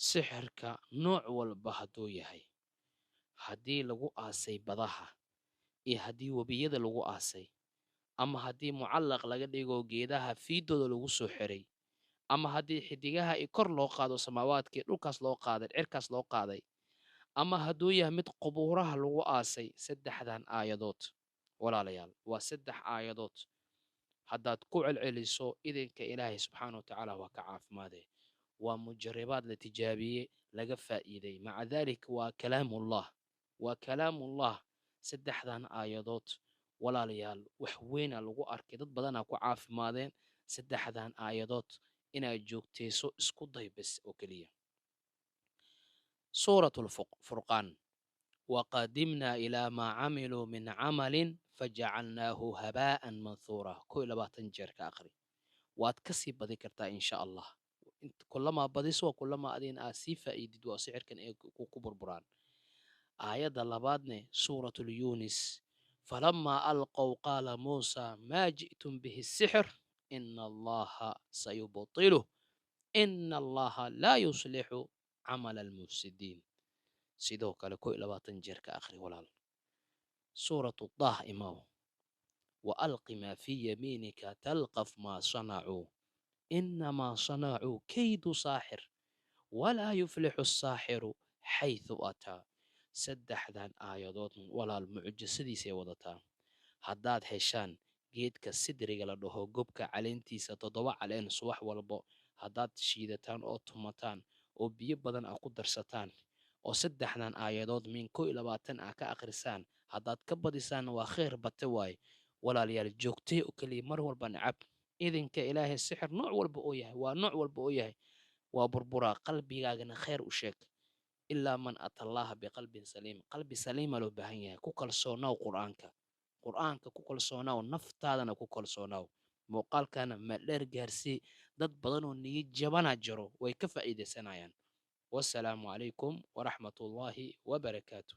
sixirka nooc walba hadduu yahay, haddii lagu aasay badaha iyo haddii webiyada lagu aasay, ama haddii mucallaq laga dhigo geedaha fiidooda lagu soo xiray, ama haddii xidigaha i kor loo qaado samaawaadkii dhulkaas loo qaaday cirkaas loo qaaday, ama hadduu yahay mid qubuuraha lagu aasay, saddexdan aayadood walaalayaal waa saddex aayadood haddaad ku celceliso idinka ilaahay subxaana wa tacaala waa ka caafimaadee. waa mujaribaad la tijaabiyey laga faa'iiday, maca daalika waa kalaamullah saddexdan aayadood walaalayaal wax weyna lagu arkay, dad badanaa ku caafimaadeen saddexdan aayadood inaad joogtayso isku day bes oo keliya. suuratu lfurqaan waqadimnaa ilaa maa camiluu min camalin fajacalnaahu habaa'an manhuura 21 jeer ka aqri, waad ka sii badi kartaa insha allah. kulamaa badiso kulamaa adin aad sii faa'iidid waa sixirkan ay ku burburaan. aayadda labaadne suuratu lyunis falamaa alqow qaala muusa maa ji'tum bihi sixir ina allaha sayubtiluh ina allaha laa yuslixu camala almufsidiin. sidoo kale 21 jeer ka aqri walaal. suuratu dah imaw waalqi maa fii yamiinika talqaf maa sanacuu inamaa sanacuu kaydu saaxir walaa yuflixu asaaxiru xayثu ataa. saddexdan aayadood walaal mucjisadiisay wadataa. haddaad heshaan geedka sidriga la dhaho gobka caleentiisa 7 caleen subax walbo haddaad shiidataan oo tumataan oo biyo badan aad ku darsataan oo saddexdan aayadood min 21 aad ka akhrisaan, haddaad ka badisaan waa khayr bate waaye walaalayaal. joogtay oo keliya mar walba nacab idinka ilaahay sixir nooc walba oo yahay waa nooc walba oo yahay waa burburaa. qalbigaagana khayr u sheeg ilaa man ata allaha biqalbin saliim. qalbi saliima loo baahan yahay. ku kalsoonaw qur'aanka ku kalsoonaw, naftaadana ku kalsoonaw. muuqaalkana madheer gaarsii, dad badan oo niyad jabana jiro way ka faa'iidaysanayaan. wassalaamu calaykum waraxmatullaahi wabarakaatuh.